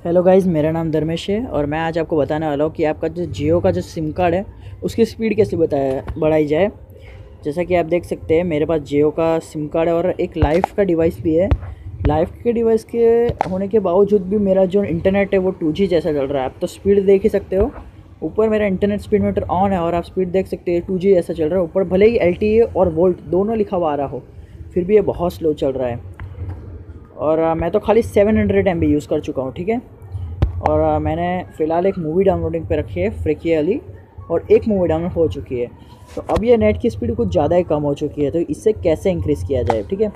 Hello guys, मेरा नाम धर्मेश है और मैं आज आपको बताने वाला हूँ कि आपका जो जियो का जो सिम कार्ड है उसकी स्पीड कैसे बढ़ाई जाए। जैसा कि आप देख सकते हैं मेरे पास जियो का सिम कार्ड है और एक लाइफ का डिवाइस भी है। लाइफ के डिवाइस के होने के बावजूद भी मेरा जो इंटरनेट है वो 2G जैसा चल रहा है। आप तो स्पीड देख ही सकते हो, ऊपर मेरा इंटरनेट स्पीड मीटर ऑन है और आप स्पीड देख सकते हैं 2G जैसा चल रहा है। ऊपर भले ही LTE और वोल्ट दोनों लिखा हुआ आ रहा हो, फिर भी ये बहुत स्लो चल रहा है। और मैं तो खाली 700 MB यूज़ कर चुका हूँ, ठीक है। और मैंने फ़िलहाल एक मूवी डाउनलोडिंग पे रखी है फ्रीकी वाली, और एक मूवी डाउनलोड हो चुकी है। तो अब ये नेट की स्पीड कुछ ज़्यादा ही कम हो चुकी है, तो इससे कैसे इंक्रीज़ किया जाए, ठीक है।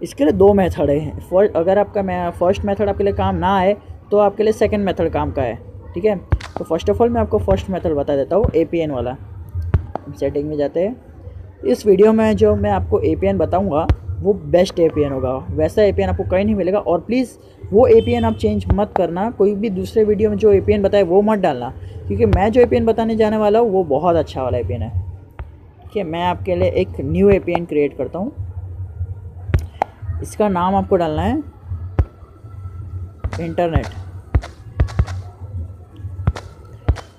इसके लिए दो मेथड है। अगर आपका मैं फर्स्ट मेथड आपके लिए काम ना आए तो आपके लिए सेकंड मेथड काम का है, ठीक है। तो फर्स्ट ऑफ ऑल मैं आपको फर्स्ट मेथड बता देता हूँ, APN वाला। सेटिंग में जाते हैं। इस वीडियो में जो मैं आपको APN बताऊँगा वो बेस्ट APN होगा, वैसा APN आपको कहीं नहीं मिलेगा। और प्लीज़ वो APN आप चेंज मत करना, कोई भी दूसरे वीडियो में जो APN बताए वो मत डालना, क्योंकि मैं जो APN बताने जाने वाला हूँ वो बहुत अच्छा वाला APN है, ठीक है। मैं आपके लिए एक न्यू APN क्रिएट करता हूँ। इसका नाम आपको डालना है इंटरनेट।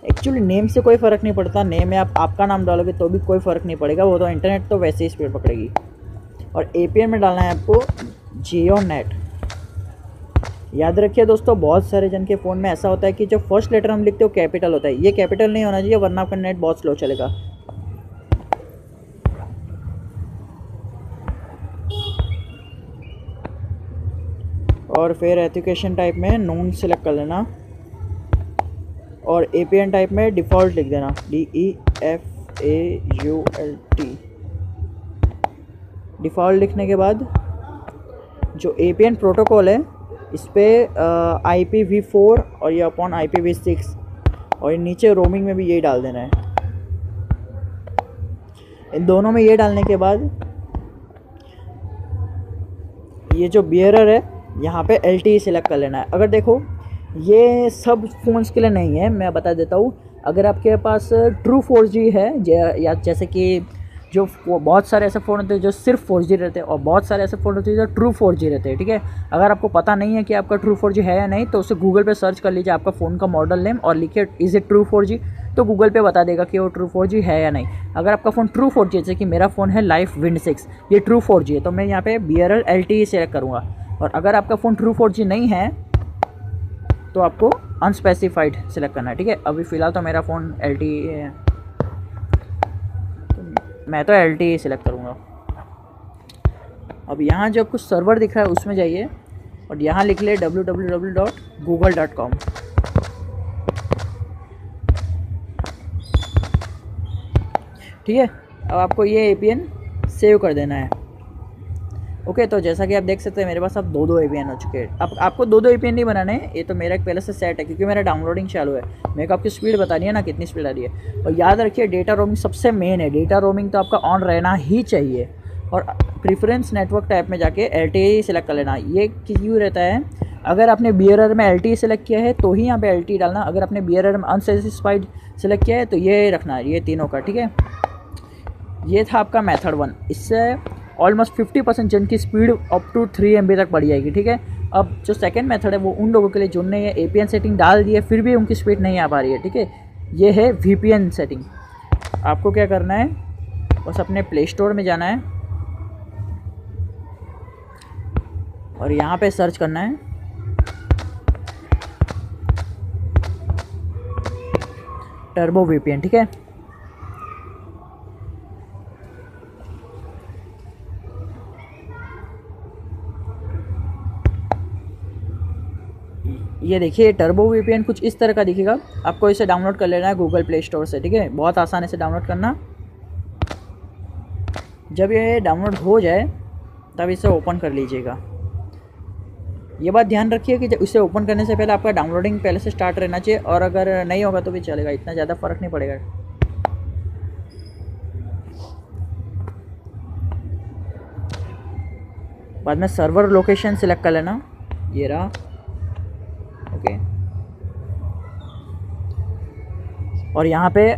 एक्चुअली नेम से कोई फ़र्क नहीं पड़ता, नेम में आप आपका नाम डालोगे तो भी कोई फ़र्क नहीं पड़ेगा, वो तो इंटरनेट तो वैसे ही स्पीड पकड़ेगी। और APN में डालना है आपको जियो नेट। याद रखिए दोस्तों, बहुत सारे जन के फ़ोन में ऐसा होता है कि जो फर्स्ट लेटर हम लिखते हो कैपिटल होता है। ये कैपिटल नहीं होना चाहिए, वरना आपका नेट बहुत स्लो चलेगा। और फिर एजुकेशन टाइप में नोन सेलेक्ट कर लेना, और APN टाइप में डिफ़ॉल्ट लिख देना, DEFAULT। डिफ़ॉल्ट लिखने के बाद जो APN प्रोटोकॉल है इस पर IPv4 और ये अपॉन IPv6, और नीचे रोमिंग में भी यही डाल देना है। इन दोनों में ये डालने के बाद ये जो बियरर है यहाँ पे LTE सेलेक्ट कर लेना है। अगर देखो ये सब फ़ोन्स के लिए नहीं है, मैं बता देता हूँ। अगर आपके पास ट्रू 4G है, या जैसे कि जो बहुत सारे ऐसे फ़ोन होते हैं जो सिर्फ 4G रहते हैं, और बहुत सारे ऐसे फ़ोन होते हैं जो ट्रू 4G रहते हैं, ठीक है। अगर आपको पता नहीं है कि आपका ट्रू 4G है या नहीं, तो उसे गूगल पे सर्च कर लीजिए आपका फ़ोन का मॉडल नेम और लिखिए इज़ इट ट्रू 4G, तो गूगल पे बता देगा कि वो ट्रू 4G है या नहीं। अगर आपका फ़ोन ट्रू 4G, जैसे कि मेरा फ़ोन है लाइफ विंड 6, ये ट्रू 4G है, तो मैं यहाँ पे BRL LTE सेलेक्ट करूँगा। और अगर आपका फ़ोन ट्रू 4G नहीं है तो आपको अनस्पेसिफाइड सेलेक्ट करना है, ठीक है। अभी फ़िलहाल तो मेरा फ़ोन LTE है, तो मैं तो LTE सेलेक्ट करूँगा। अब यहाँ जो कुछ सर्वर दिख रहा है उसमें जाइए और यहाँ लिख ले www.google.com। ठीक है, अब आपको ये APN सेव कर देना है। ओके, तो जैसा कि आप देख सकते हैं मेरे पास अब दो APN हो चुके हैं। अब आपको दो APN नहीं बनाने हैं, ये तो मेरा एक पहले से सेट है, क्योंकि मेरा डाउनलोडिंग चालू है। मेरे को आपकी स्पीड बतानी है ना, कितनी स्पीड आ रही है। और याद रखिए डेटा रोमिंग सबसे मेन है, डेटा रोमिंग तो आपका ऑन रहना ही चाहिए। और प्रीफरेंस नेटवर्क टाइप में जाके LTE सेलेक्ट कर लेना। ये क्यों रहता है, अगर आपने BRR में LTE सेलेक्ट किया है तो ही यहाँ पे LTE डालना, अगर आपने BRR में अनसेटिस्फाइड सेलेक्ट किया है तो ये रखना है, ये तीनों का, ठीक है। ये था आपका मेथड 1। इससे ऑलमोस्ट 50% जन की स्पीड अप टू 3 MB तक बढ़ जाएगी, ठीक है। अब जो सेकंड मेथड है वो उन लोगों के लिए जिन्होंने ये APN सेटिंग डाल दी है फिर भी उनकी स्पीड नहीं आ पा रही है, ठीक है। ये है VPN सेटिंग। आपको क्या करना है, बस अपने प्ले स्टोर में जाना है और यहाँ पे सर्च करना है टर्बो VPN, ठीक है। ये देखिए टर्बो VPN कुछ इस तरह का दिखेगा। आपको इसे डाउनलोड कर लेना है गूगल प्ले स्टोर से, ठीक है। बहुत आसान है इसे डाउनलोड करना। जब ये डाउनलोड हो जाए तब इसे ओपन कर लीजिएगा। ये बात ध्यान रखिए कि जब इसे ओपन करने से पहले आपका डाउनलोडिंग पहले से स्टार्ट रहना चाहिए, और अगर नहीं होगा तो भी चलेगा, इतना ज़्यादा फ़र्क नहीं पड़ेगा। बाद में सर्वर लोकेशन सिलेक्ट कर लेना, ये रहा, ओके। और यहाँ पे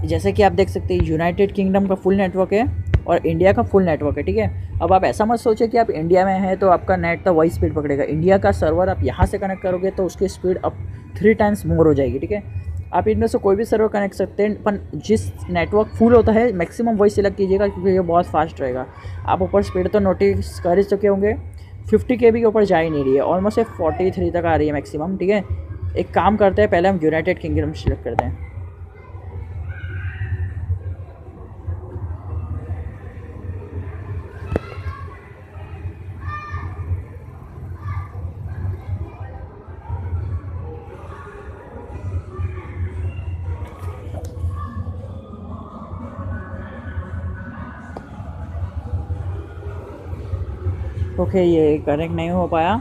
जैसे कि आप देख सकते हैं यूनाइटेड किंगडम का फुल नेटवर्क है और इंडिया का फुल नेटवर्क है, ठीक है। अब आप ऐसा मत सोचिए कि आप इंडिया में हैं तो आपका नेट तो वही स्पीड पकड़ेगा। इंडिया का सर्वर आप यहाँ से कनेक्ट करोगे तो उसकी स्पीड अब 3 टाइम्स मोर हो जाएगी, ठीक है। आप इनमें से कोई भी सर्वर कनेक्ट सकते हैं, पर जिस नेटवर्क फुल होता है मैक्सिमम वही सिलेक्ट कीजिएगा क्योंकि ये बहुत फास्ट रहेगा। आप ऊपर स्पीड तो नोटिस कर ही चुके होंगे, 50 KB के ऊपर जा ही नहीं रही है, ऑलमोस्ट 43 तक आ रही है मैक्सिमम, ठीक है। एक काम करते हैं, पहले हम यूनाइटेड किंगडम सिलेक्ट करते हैं। ओके, ये कनेक्ट नहीं हो पाया।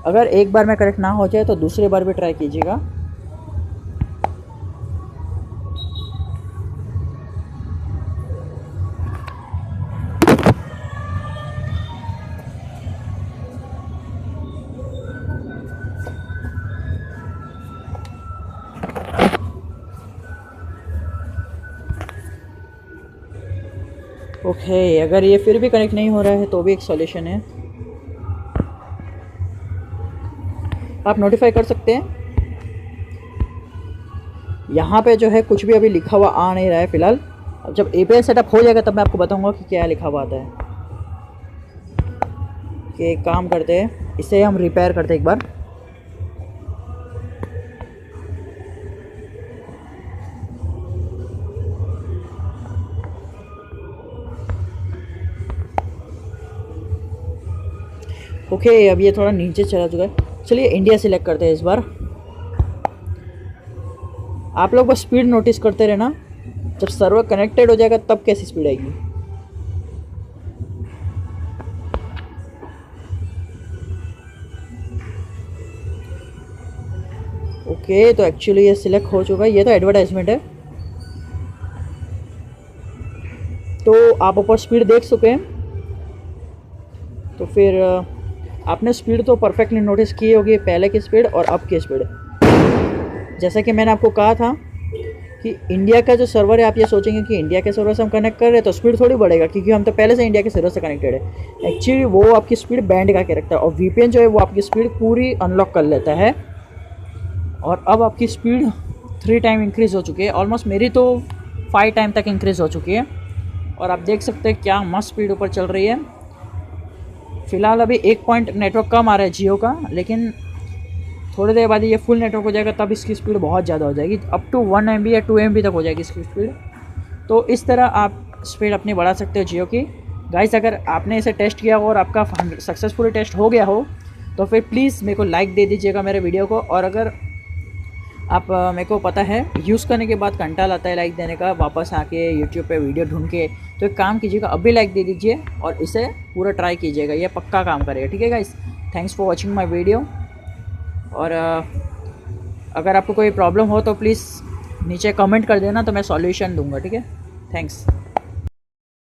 अगर एक बार में कनेक्ट ना हो जाए तो दूसरी बार भी ट्राई कीजिएगा। ओके, अगर ये फिर भी कनेक्ट नहीं हो रहा है तो भी एक सॉल्यूशन है, आप नोटिफाई कर सकते हैं। यहाँ पे जो है कुछ भी अभी लिखा हुआ आ नहीं रहा है फ़िलहाल। अब जब API सेटअप हो जाएगा तब मैं आपको बताऊंगा कि क्या लिखा हुआ आता है। कि एक काम करते हैं, इसे हम रिपेयर करते हैं एक बार। ओके, अब ये थोड़ा नीचे चला चुका है। चलिए इंडिया सिलेक्ट करते हैं इस बार। आप लोग बस स्पीड नोटिस करते रहना, जब सर्वर कनेक्टेड हो जाएगा तब कैसी स्पीड आएगी। ओके, तो एक्चुअली ये सिलेक्ट हो चुका है, ये तो एडवर्टाइजमेंट है। तो आप ऊपर स्पीड देख चुके हैं, तो फिर आपने स्पीड तो परफेक्टली नोटिस की होगी, पहले की स्पीड और अब की स्पीड। जैसा कि मैंने आपको कहा था कि इंडिया का जो सर्वर है, आप ये सोचेंगे कि इंडिया के सर्वर से हम कनेक्ट कर रहे हैं तो स्पीड थोड़ी बढ़ेगा, क्योंकि हम तो पहले से इंडिया के सर्वर से कनेक्टेड है। एक्चुअली वो आपकी स्पीड बैंड का के रखता है, और VPN जो है वो आपकी स्पीड पूरी अनलॉक कर लेता है। और अब आपकी स्पीड 3 टाइम इंक्रीज़ हो चुकी है, ऑलमोस्ट मेरी तो 5 टाइम तक इंक्रीज़ हो चुकी है। और आप देख सकते हैं क्या मस्त स्पीड ऊपर चल रही है। फ़िलहाल अभी 1 पॉइंट नेटवर्क कम आ रहा है जियो का, लेकिन थोड़ी देर बाद ये फुल नेटवर्क हो जाएगा तब इसकी स्पीड बहुत ज़्यादा हो जाएगी, अप टू 1 MB या 2 MB तक हो जाएगी इसकी स्पीड। तो इस तरह आप स्पीड अपनी बढ़ा सकते हो जियो की। गाइस, अगर आपने इसे टेस्ट किया हो और आपका सक्सेसफुली टेस्ट हो गया हो तो फिर प्लीज़ मेरे को लाइक दे दीजिएगा मेरे वीडियो को। और अगर आप मेरे को पता है यूज़ करने के बाद कंटाल आता है लाइक देने का, वापस आके यूट्यूब पे वीडियो ढूंढ के, तो एक काम कीजिएगा, अभी लाइक दे दीजिए और इसे पूरा ट्राई कीजिएगा, ये पक्का काम करेगा, ठीक है guys. Thanks for watching my video. और अगर आपको कोई प्रॉब्लम हो तो प्लीज़ नीचे कमेंट कर देना, तो मैं सॉल्यूशन दूंगा, ठीक है। थैंक्स।